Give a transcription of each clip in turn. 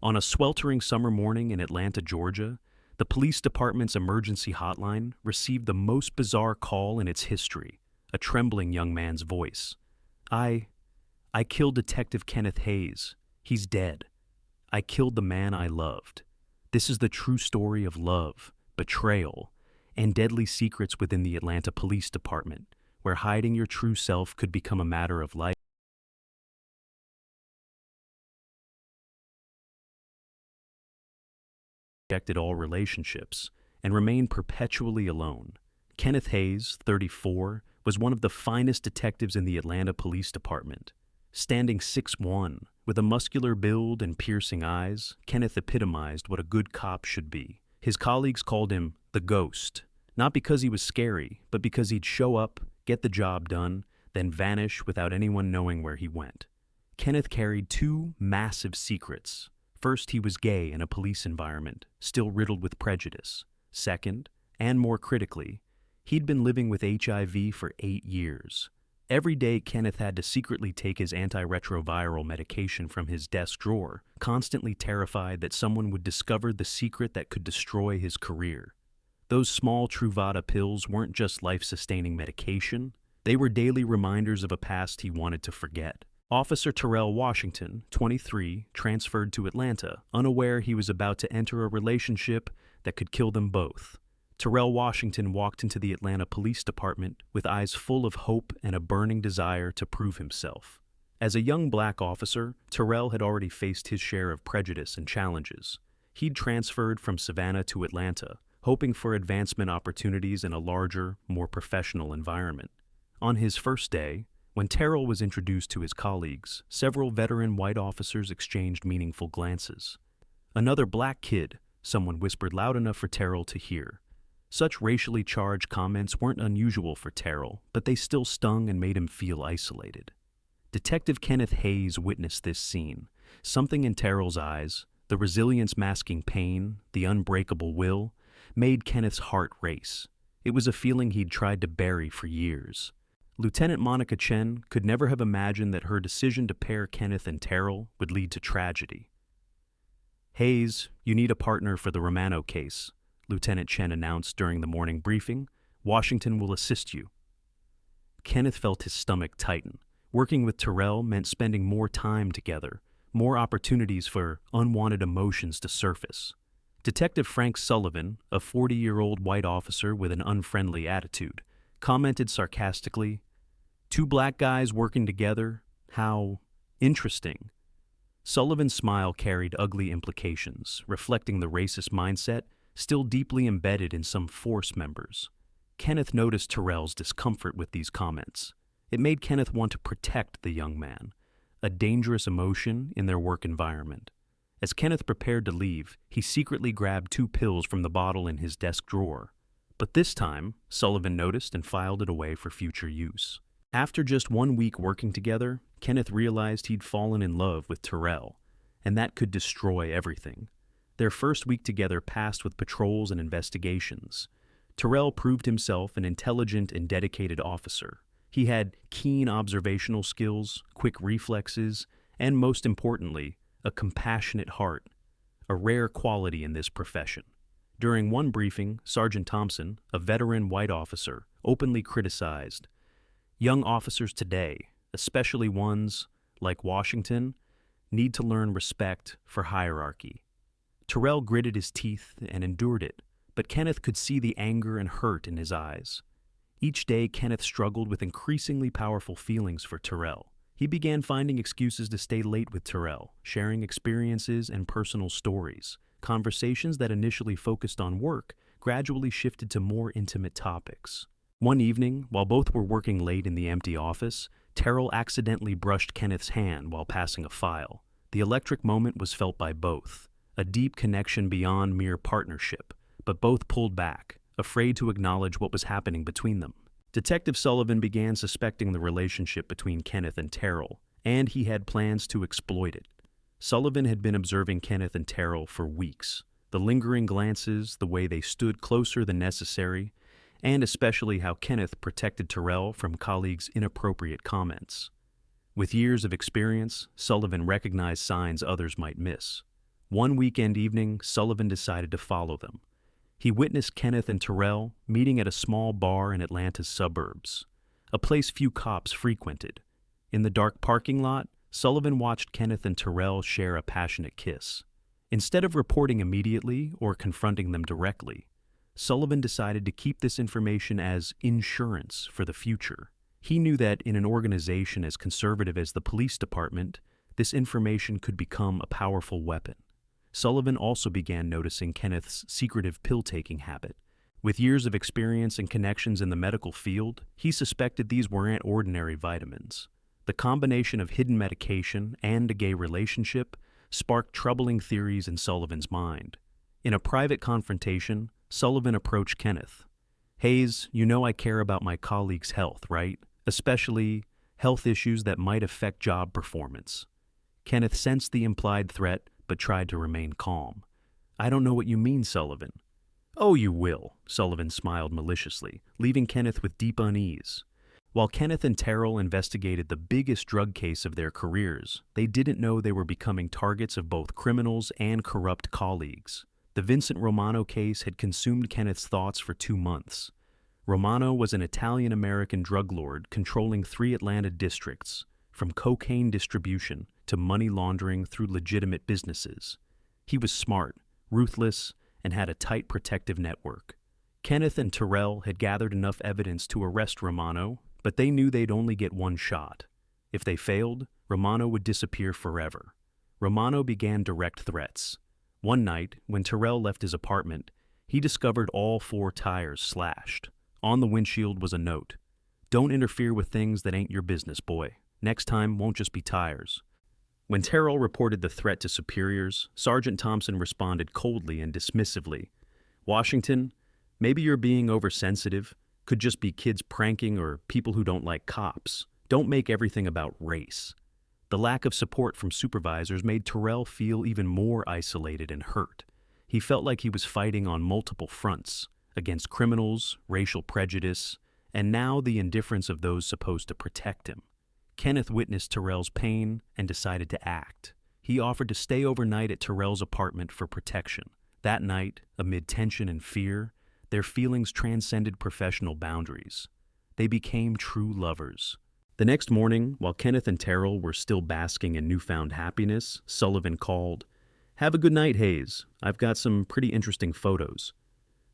On a sweltering summer morning in Atlanta, Georgia, the police department's emergency hotline received the most bizarre call in its history, a trembling young man's voice. I killed Detective Kenneth Hayes. He's dead. I killed the man I loved. This is the true story of love, betrayal, and deadly secrets within the Atlanta Police Department, where hiding your true self could become a matter of life. Rejected all relationships and remained perpetually alone. Kenneth Hayes, 34, was one of the finest detectives in the Atlanta Police Department. Standing 6'1", with a muscular build and piercing eyes, Kenneth epitomized what a good cop should be. His colleagues called him the Ghost, not because he was scary, but because he'd show up, get the job done, then vanish without anyone knowing where he went. Kenneth carried two massive secrets. First, he was gay in a police environment, still riddled with prejudice. Second, and more critically, he'd been living with HIV for 8 years. Every day, Kenneth had to secretly take his antiretroviral medication from his desk drawer, constantly terrified that someone would discover the secret that could destroy his career. Those small Truvada pills weren't just life-sustaining medication. They were daily reminders of a past he wanted to forget. Officer Terrell Washington, 23, transferred to Atlanta, unaware he was about to enter a relationship that could kill them both. Terrell Washington walked into the Atlanta Police Department with eyes full of hope and a burning desire to prove himself. As a young black officer, Terrell had already faced his share of prejudice and challenges. He'd transferred from Savannah to Atlanta, hoping for advancement opportunities in a larger, more professional environment. On his first day, when Terrell was introduced to his colleagues, several veteran white officers exchanged meaningful glances. "Another black kid," someone whispered loud enough for Terrell to hear. Such racially charged comments weren't unusual for Terrell, but they still stung and made him feel isolated. Detective Kenneth Hayes witnessed this scene. Something in Terrell's eyes, the resilience masking pain, the unbreakable will, made Kenneth's heart race. It was a feeling he'd tried to bury for years. Lieutenant Monica Chen could never have imagined that her decision to pair Kenneth and Terrell would lead to tragedy. "Hayes, you need a partner for the Romano case," Lieutenant Chen announced during the morning briefing. "Washington will assist you." Kenneth felt his stomach tighten. Working with Terrell meant spending more time together, more opportunities for unwanted emotions to surface. Detective Frank Sullivan, a 40-year-old white officer with an unfriendly attitude, commented sarcastically, "Two black guys working together? How interesting." Sullivan's smile carried ugly implications, reflecting the racist mindset still deeply embedded in some force members. Kenneth noticed Terrell's discomfort with these comments. It made Kenneth want to protect the young man, a dangerous emotion in their work environment. As Kenneth prepared to leave, he secretly grabbed 2 pills from the bottle in his desk drawer. But this time, Sullivan noticed and filed it away for future use. After just 1 week working together, Kenneth realized he'd fallen in love with Terrell, and that could destroy everything. Their first week together passed with patrols and investigations. Terrell proved himself an intelligent and dedicated officer. He had keen observational skills, quick reflexes, and most importantly, a compassionate heart, a rare quality in this profession. During one briefing, Sergeant Thompson, a veteran white officer, openly criticized, "Young officers today, especially ones like Washington, need to learn respect for hierarchy." Terrell gritted his teeth and endured it, but Kenneth could see the anger and hurt in his eyes. Each day, Kenneth struggled with increasingly powerful feelings for Terrell. He began finding excuses to stay late with Terrell, sharing experiences and personal stories. Conversations that initially focused on work gradually shifted to more intimate topics. One evening, while both were working late in the empty office, Terrell accidentally brushed Kenneth's hand while passing a file. The electric moment was felt by both, a deep connection beyond mere partnership, but both pulled back, afraid to acknowledge what was happening between them. Detective Sullivan began suspecting the relationship between Kenneth and Terrell, and he had plans to exploit it. Sullivan had been observing Kenneth and Terrell for weeks. The lingering glances, the way they stood closer than necessary, and especially how Kenneth protected Terrell from colleagues' inappropriate comments. With years of experience, Sullivan recognized signs others might miss. One weekend evening, Sullivan decided to follow them. He witnessed Kenneth and Terrell meeting at a small bar in Atlanta's suburbs, a place few cops frequented. In the dark parking lot, Sullivan watched Kenneth and Terrell share a passionate kiss. Instead of reporting immediately or confronting them directly, Sullivan decided to keep this information as insurance for the future. He knew that in an organization as conservative as the police department, this information could become a powerful weapon. Sullivan also began noticing Kenneth's secretive pill-taking habit. With years of experience and connections in the medical field, he suspected these weren't ordinary vitamins. The combination of hidden medication and a gay relationship sparked troubling theories in Sullivan's mind. In a private confrontation, Sullivan approached Kenneth. "Hayes, you know I care about my colleagues' health, right? Especially health issues that might affect job performance." Kenneth sensed the implied threat but tried to remain calm. "I don't know what you mean, Sullivan." "Oh, you will," Sullivan smiled maliciously, leaving Kenneth with deep unease. While Kenneth and Terrell investigated the biggest drug case of their careers, they didn't know they were becoming targets of both criminals and corrupt colleagues. The Vincent Romano case had consumed Kenneth's thoughts for 2 months. Romano was an Italian-American drug lord controlling 3 Atlanta districts, from cocaine distribution to money laundering through legitimate businesses. He was smart, ruthless, and had a tight protective network. Kenneth and Terrell had gathered enough evidence to arrest Romano, but they knew they'd only get one shot. If they failed, Romano would disappear forever. Romano began direct threats. One night, when Terrell left his apartment, he discovered all 4 tires slashed. On the windshield was a note: "Don't interfere with things that ain't your business, boy. Next time won't just be tires." When Terrell reported the threat to superiors, Sergeant Thompson responded coldly and dismissively. "Washington, maybe you're being oversensitive. Could just be kids pranking or people who don't like cops. Don't make everything about race." The lack of support from supervisors made Terrell feel even more isolated and hurt. He felt like he was fighting on multiple fronts, against criminals, racial prejudice, and now the indifference of those supposed to protect him. Kenneth witnessed Terrell's pain and decided to act. He offered to stay overnight at Terrell's apartment for protection. That night, amid tension and fear, their feelings transcended professional boundaries. They became true lovers. The next morning, while Kenneth and Terrell were still basking in newfound happiness, Sullivan called, "Have a good night, Hayes. I've got some pretty interesting photos."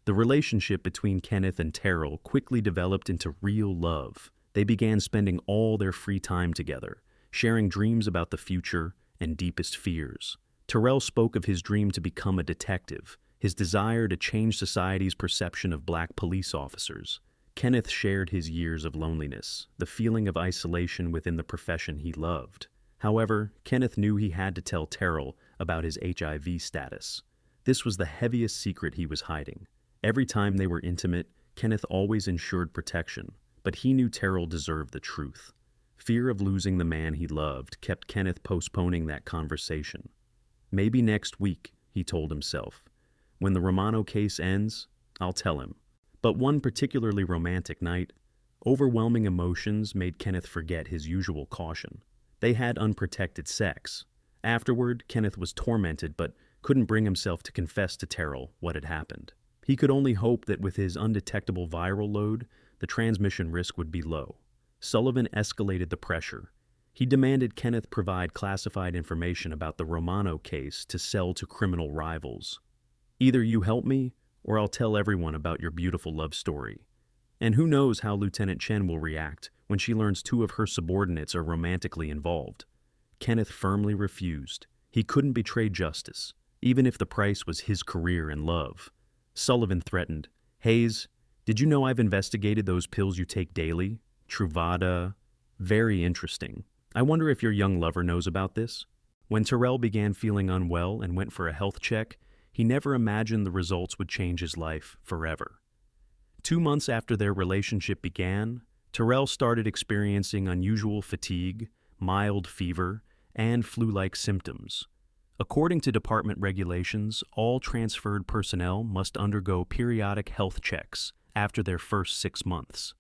The relationship between Kenneth and Terrell quickly developed into real love. They began spending all their free time together, sharing dreams about the future and deepest fears. Terrell spoke of his dream to become a detective, his desire to change society's perception of black police officers. Kenneth shared his years of loneliness, the feeling of isolation within the profession he loved. However, Kenneth knew he had to tell Terrell about his HIV status. This was the heaviest secret he was hiding. Every time they were intimate, Kenneth always ensured protection, but he knew Terrell deserved the truth. Fear of losing the man he loved kept Kenneth postponing that conversation. "Maybe next week," he told himself. "When the Romano case ends, I'll tell him." But one particularly romantic night, overwhelming emotions made Kenneth forget his usual caution. They had unprotected sex. Afterward, Kenneth was tormented but couldn't bring himself to confess to Terrell what had happened. He could only hope that with his undetectable viral load, the transmission risk would be low. Sullivan escalated the pressure. He demanded Kenneth provide classified information about the Romano case to sell to criminal rivals. "Either you help me, or I'll tell everyone about your beautiful love story. And who knows how Lieutenant Chen will react when she learns 2 of her subordinates are romantically involved." Kenneth firmly refused. He couldn't betray justice, even if the price was his career and love. Sullivan threatened, "Hayes, did you know I've investigated those pills you take daily? Truvada. Very interesting. I wonder if your young lover knows about this?" When Terrell began feeling unwell and went for a health check, he never imagined the results would change his life forever. 2 months after their relationship began, Terrell started experiencing unusual fatigue, mild fever, and flu-like symptoms. According to department regulations, all transferred personnel must undergo periodic health checks after their first 6 months.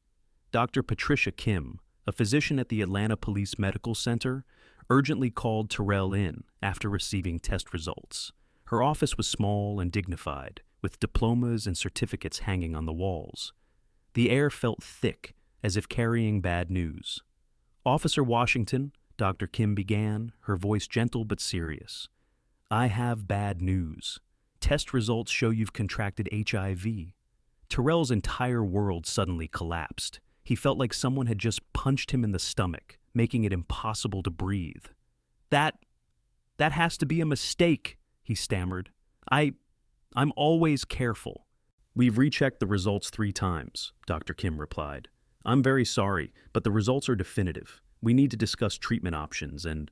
Dr. Patricia Kim, a physician at the Atlanta Police Medical Center, urgently called Terrell in after receiving test results. Her office was small and dignified, with diplomas and certificates hanging on the walls. The air felt thick, as if carrying bad news. "Officer Washington," Dr. Kim began, her voice gentle but serious. "I have bad news. Test results show you've contracted HIV." Terrell's entire world suddenly collapsed. He felt like someone had just punched him in the stomach, making it impossible to breathe. That has to be a mistake," he stammered. I'm always careful." "We've rechecked the results 3 times," Dr. Kim replied. "I'm very sorry, but the results are definitive. We need to discuss treatment options and—"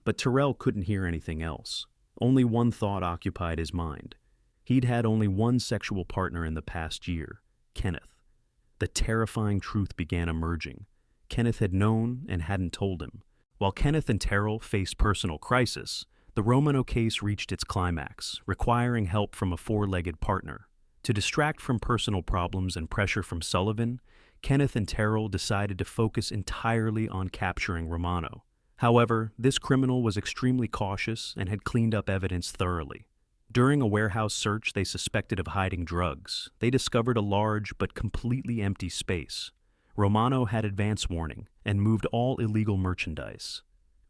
But Terrell couldn't hear anything else. Only one thought occupied his mind. He'd had only one sexual partner in the past year, Kenneth. The terrifying truth began emerging. Kenneth had known and hadn't told him. While Kenneth and Terrell faced personal crisis, the Romano case reached its climax, requiring help from a 4-legged partner. To distract from personal problems and pressure from Sullivan, Kenneth and Terrell decided to focus entirely on capturing Romano. However, this criminal was extremely cautious and had cleaned up evidence thoroughly. During a warehouse search they suspected of hiding drugs, they discovered a large but completely empty space. Romano had advance warning and moved all illegal merchandise.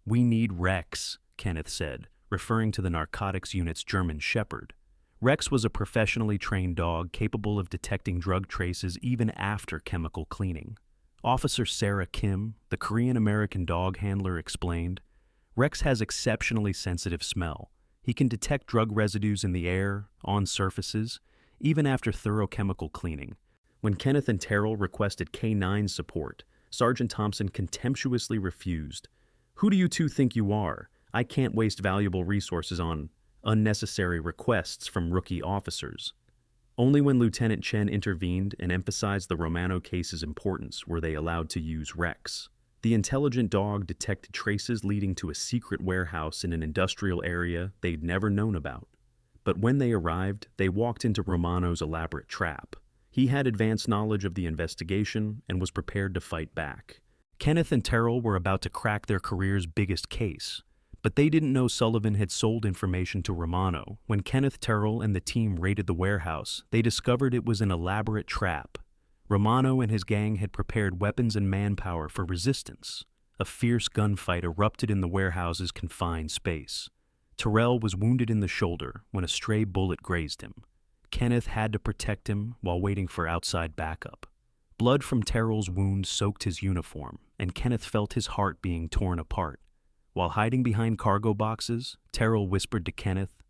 "We need Rex," Kenneth said, referring to the narcotics unit's German shepherd. Rex was a professionally trained dog capable of detecting drug traces even after chemical cleaning. Officer Sarah Kim, the Korean-American dog handler, explained, "Rex has exceptionally sensitive smell. He can detect drug residues in the air, on surfaces, even after thorough chemical cleaning." When Kenneth and Terrell requested K-9 support, Sergeant Thompson contemptuously refused. "Who do you two think you are? I can't waste valuable resources on unnecessary requests from rookie officers." Only when Lieutenant Chen intervened and emphasized the Romano case's importance were they allowed to use Rex. The intelligent dog detected traces leading to a secret warehouse in an industrial area they'd never known about. But when they arrived, they walked into Romano's elaborate trap. He had advanced knowledge of the investigation and was prepared to fight back. Kenneth and Terrell were about to crack their career's biggest case, but they didn't know Sullivan had sold information to Romano. When Kenneth, Terrell, and the team raided the warehouse, they discovered it was an elaborate trap. Romano and his gang had prepared weapons and manpower for resistance. A fierce gunfight erupted in the warehouse's confined space. Terrell was wounded in the shoulder when a stray bullet grazed him. Kenneth had to protect him while waiting for outside backup. Blood from Terrell's wound soaked his uniform, and Kenneth felt his heart being torn apart. While hiding behind cargo boxes, Terrell whispered to Kenneth,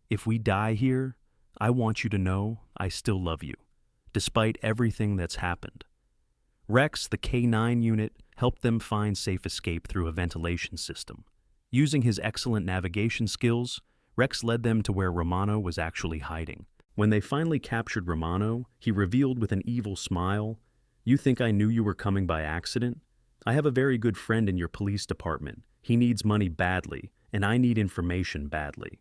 "If we die here, I want you to know I still love you, despite everything that's happened." Rex, the K-9 unit, helped them find safe escape through a ventilation system. Using his excellent navigation skills, Rex led them to where Romano was actually hiding. When they finally captured Romano, he revealed with an evil smile, "You think I knew you were coming by accident? I have a very good friend in your police department. He needs money badly, and I need information badly."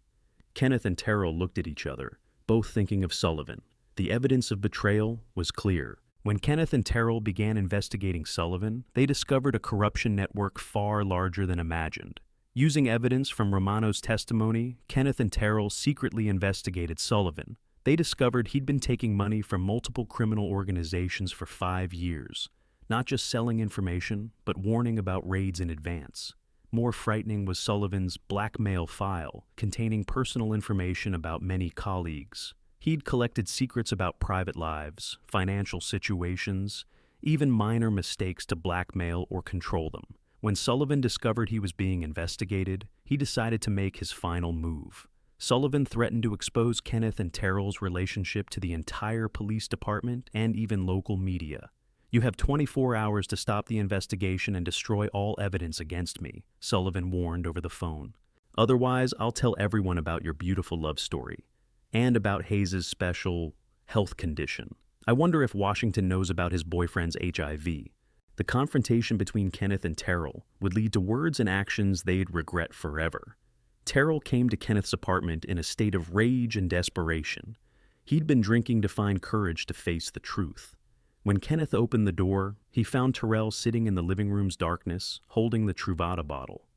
Kenneth and Terrell looked at each other, both thinking of Sullivan. The evidence of betrayal was clear. When Kenneth and Terrell began investigating Sullivan, they discovered a corruption network far larger than imagined. Using evidence from Romano's testimony, Kenneth and Terrell secretly investigated Sullivan. They discovered he'd been taking money from multiple criminal organizations for 5 years, not just selling information, but warning about raids in advance. More frightening was Sullivan's blackmail file, containing personal information about many colleagues. He'd collected secrets about private lives, financial situations, even minor mistakes to blackmail or control them. When Sullivan discovered he was being investigated, he decided to make his final move. Sullivan threatened to expose Kenneth and Terrell's relationship to the entire police department and even local media. "You have 24 hours to stop the investigation and destroy all evidence against me," Sullivan warned over the phone. "Otherwise, I'll tell everyone about your beautiful love story and about Hayes' special health condition. I wonder if Washington knows about his boyfriend's HIV." The confrontation between Kenneth and Terrell would lead to words and actions they'd regret forever. Terrell came to Kenneth's apartment in a state of rage and desperation. He'd been drinking to find courage to face the truth. When Kenneth opened the door, he found Terrell sitting in the living room's darkness, holding the Truvada bottle.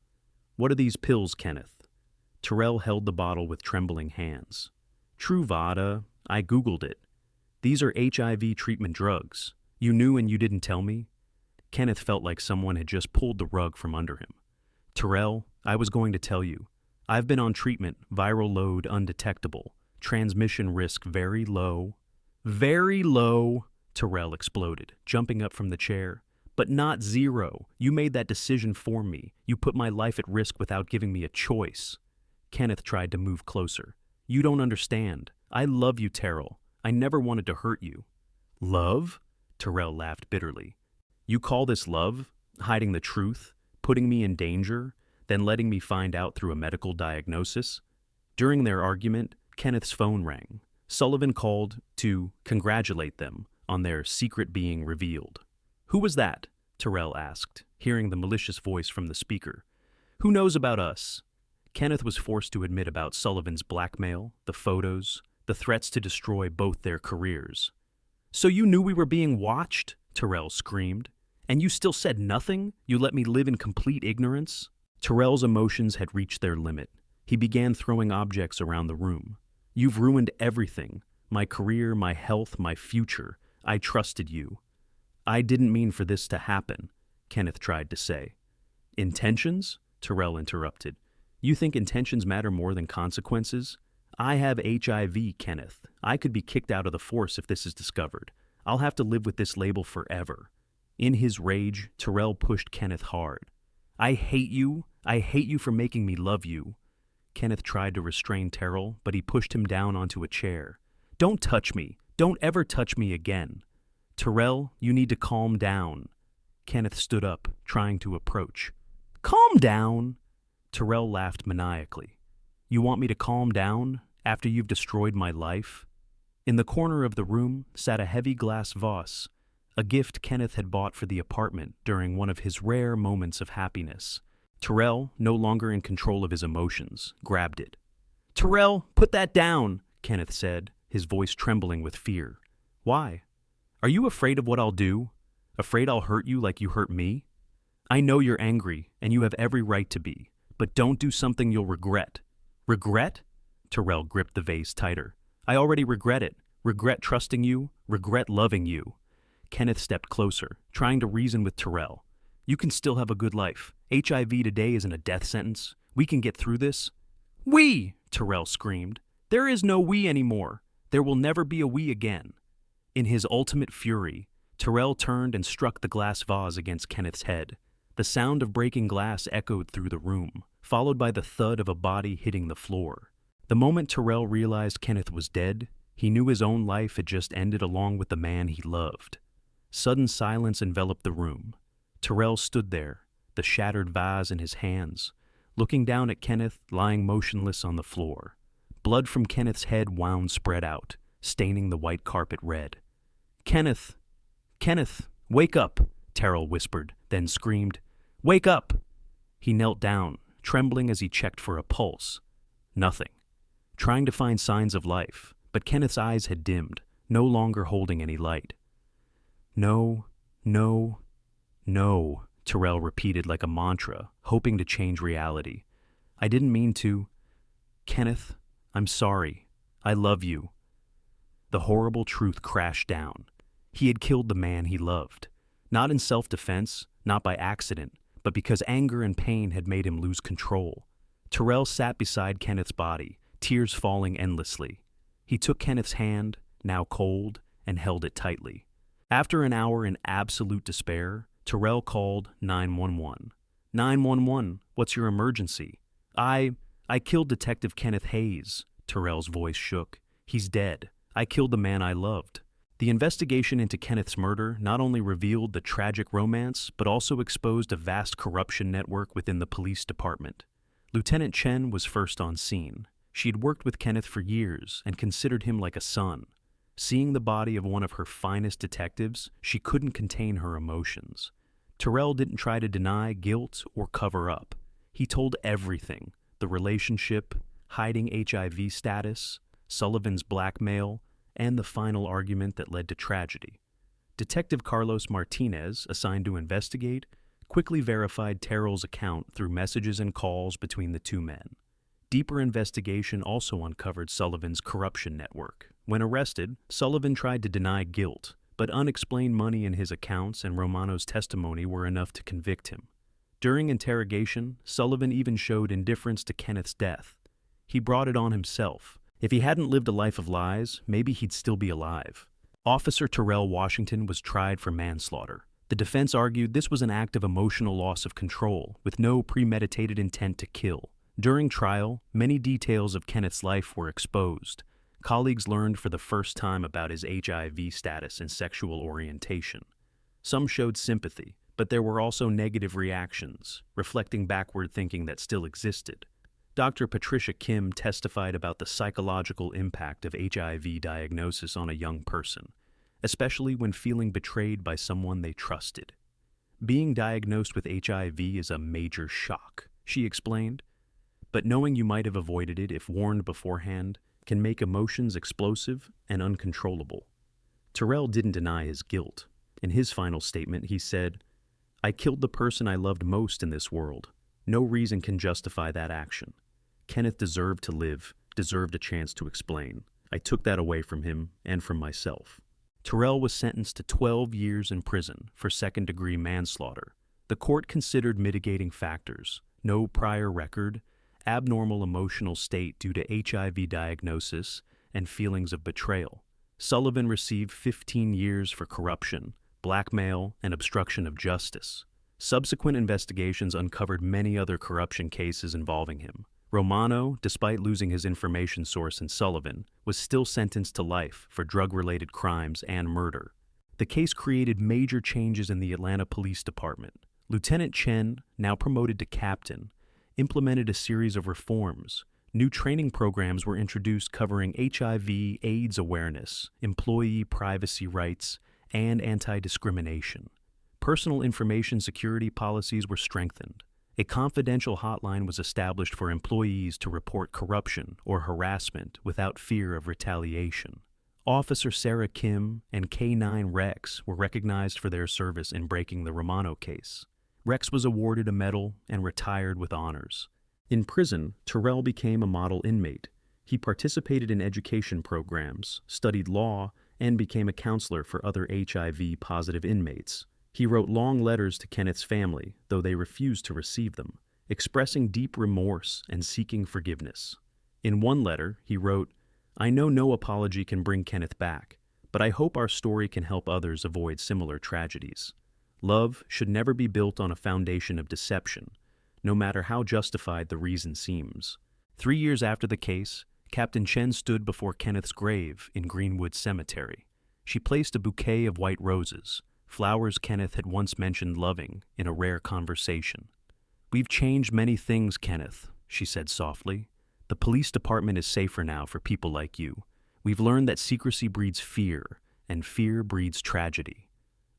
"What are these pills, Kenneth?" Terrell held the bottle with trembling hands. Truvada, I Googled it. These are HIV treatment drugs. You knew and you didn't tell me? Kenneth felt like someone had just pulled the rug from under him. Terrell, I was going to tell you. I've been on treatment, viral load undetectable, transmission risk very low. Very low, Terrell exploded, jumping up from the chair. But not zero. You made that decision for me. You put my life at risk without giving me a choice. Kenneth tried to move closer. You don't understand. I love you, Terrell. I never wanted to hurt you. Love? Terrell laughed bitterly. You call this love? Hiding the truth? Putting me in danger? Then letting me find out through a medical diagnosis? During their argument, Kenneth's phone rang. Sullivan called to congratulate them on their secret being revealed. Who was that? Terrell asked, hearing the malicious voice from the speaker. Who knows about us? Kenneth was forced to admit about Sullivan's blackmail, the photos, the threats to destroy both their careers. So you knew we were being watched? Terrell screamed. And you still said nothing? You let me live in complete ignorance? Terrell's emotions had reached their limit. He began throwing objects around the room. You've ruined everything. My career, my health, my future. I trusted you. I didn't mean for this to happen, Kenneth tried to say. Intentions? Terrell interrupted. You think intentions matter more than consequences? I have HIV, Kenneth. I could be kicked out of the force if this is discovered. I'll have to live with this label forever. In his rage, Terrell pushed Kenneth hard. I hate you. I hate you for making me love you. Kenneth tried to restrain Terrell, but he pushed him down onto a chair. Don't touch me. Don't ever touch me again. Terrell, you need to calm down. Kenneth stood up, trying to approach. Calm down? Terrell laughed maniacally. You want me to calm down after you've destroyed my life? In the corner of the room sat a heavy glass vase, a gift Kenneth had bought for the apartment during one of his rare moments of happiness. Terrell, no longer in control of his emotions, grabbed it. Terrell, put that down, Kenneth said, his voice trembling with fear. Why? Are you afraid of what I'll do? Afraid I'll hurt you like you hurt me? I know you're angry, and you have every right to be, but don't do something you'll regret. Regret? Terrell gripped the vase tighter. I already regret it. Regret trusting you. Regret loving you. Kenneth stepped closer, trying to reason with Terrell. You can still have a good life. HIV today isn't a death sentence. We can get through this. We! Terrell screamed. There is no we anymore. There will never be a we again. In his ultimate fury, Terrell turned and struck the glass vase against Kenneth's head. The sound of breaking glass echoed through the room, followed by the thud of a body hitting the floor. The moment Terrell realized Kenneth was dead, he knew his own life had just ended along with the man he loved. Sudden silence enveloped the room. Terrell stood there, the shattered vase in his hands, looking down at Kenneth lying motionless on the floor. Blood from Kenneth's head wound spread out, staining the white carpet red. Kenneth! Kenneth! Wake up! Terrell whispered, then screamed, Wake up! He knelt down, trembling as he checked for a pulse. Nothing. Trying to find signs of life, but Kenneth's eyes had dimmed, no longer holding any light. No, no, no, Terrell repeated like a mantra, hoping to change reality. I didn't mean to. Kenneth, I'm sorry. I love you. The horrible truth crashed down. He had killed the man he loved. Not in self-defense, not by accident, but because anger and pain had made him lose control. Terrell sat beside Kenneth's body, tears falling endlessly. He took Kenneth's hand, now cold, and held it tightly. After an hour in absolute despair, Terrell called 911. 911, what's your emergency? I killed Detective Kenneth Hayes. Terrell's voice shook. He's dead. I killed the man I loved. The investigation into Kenneth's murder not only revealed the tragic romance, but also exposed a vast corruption network within the police department. Lieutenant Chen was first on scene. She had worked with Kenneth for years and considered him like a son. Seeing the body of one of her finest detectives, she couldn't contain her emotions. Terrell didn't try to deny guilt or cover up. He told everything: the relationship, hiding HIV status, Sullivan's blackmail, and the final argument that led to tragedy. Detective Carlos Martinez, assigned to investigate, quickly verified Terrell's account through messages and calls between the two men. Deeper investigation also uncovered Sullivan's corruption network. When arrested, Sullivan tried to deny guilt, but unexplained money in his accounts and Romano's testimony were enough to convict him. During interrogation, Sullivan even showed indifference to Kenneth's death. He brought it on himself. If he hadn't lived a life of lies, maybe he'd still be alive. Officer Terrell Washington was tried for manslaughter. The defense argued this was an act of emotional loss of control, with no premeditated intent to kill. During trial, many details of Kenneth's life were exposed. Colleagues learned for the first time about his HIV status and sexual orientation. Some showed sympathy, but there were also negative reactions, reflecting backward thinking that still existed. Dr. Patricia Kim testified about the psychological impact of HIV diagnosis on a young person, especially when feeling betrayed by someone they trusted. Being diagnosed with HIV is a major shock, she explained, but knowing you might have avoided it if warned beforehand can make emotions explosive and uncontrollable. Terrell didn't deny his guilt. In his final statement, he said, "I killed the person I loved most in this world. No reason can justify that action. Kenneth deserved to live, deserved a chance to explain. I took that away from him and from myself." Terrell was sentenced to 12 years in prison for second-degree manslaughter. The court considered mitigating factors: no prior record, abnormal emotional state due to HIV diagnosis, and feelings of betrayal. Sullivan received 15 years for corruption, blackmail, and obstruction of justice. Subsequent investigations uncovered many other corruption cases involving him. Romano, despite losing his information source in Sullivan, was still sentenced to life for drug-related crimes and murder. The case created major changes in the Atlanta Police Department. Lieutenant Chen, now promoted to captain, implemented a series of reforms. New training programs were introduced covering HIV/AIDS awareness, employee privacy rights, and anti-discrimination. Personal information security policies were strengthened. A confidential hotline was established for employees to report corruption or harassment without fear of retaliation. Officer Sarah Kim and K9 Rex were recognized for their service in breaking the Romano case. Rex was awarded a medal and retired with honors. In prison, Terrell became a model inmate. He participated in education programs, studied law, and became a counselor for other HIV-positive inmates. He wrote long letters to Kenneth's family, though they refused to receive them, expressing deep remorse and seeking forgiveness. In one letter, he wrote, "I know no apology can bring Kenneth back, but I hope our story can help others avoid similar tragedies. Love should never be built on a foundation of deception, no matter how justified the reason seems." 3 years after the case, Captain Chen stood before Kenneth's grave in Greenwood Cemetery. She placed a bouquet of white roses, flowers Kenneth had once mentioned loving in a rare conversation. "We've changed many things, Kenneth," she said softly. "The police department is safer now for people like you. We've learned that secrecy breeds fear, and fear breeds tragedy."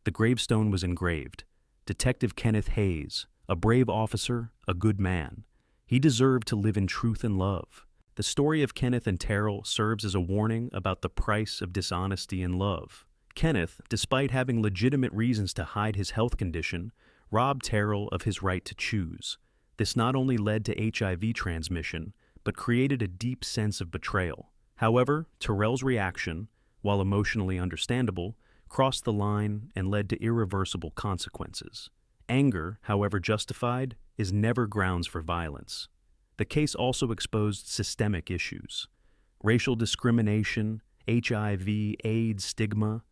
The gravestone was engraved, "Detective Kenneth Hayes, a brave officer, a good man. He deserved to live in truth and love." The story of Kenneth and Terrell serves as a warning about the price of dishonesty in love. Kenneth, despite having legitimate reasons to hide his health condition, robbed Terrell of his right to choose. This not only led to HIV transmission, but created a deep sense of betrayal. However, Terrell's reaction, while emotionally understandable, crossed the line and led to irreversible consequences. Anger, however justified, is never grounds for violence. The case also exposed systemic issues: racial discrimination, HIV, AIDS stigma,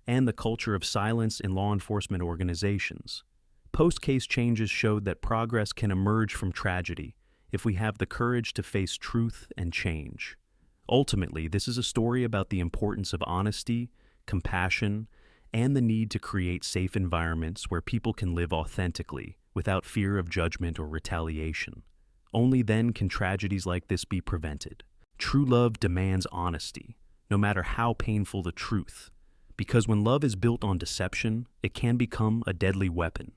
and the culture of silence in law enforcement organizations. Post-case changes showed that progress can emerge from tragedy if we have the courage to face truth and change. Ultimately, this is a story about the importance of honesty, compassion, and the need to create safe environments where people can live authentically without fear of judgment or retaliation. Only then can tragedies like this be prevented. True love demands honesty, no matter how painful the truth, because when love is built on deception, it can become a deadly weapon.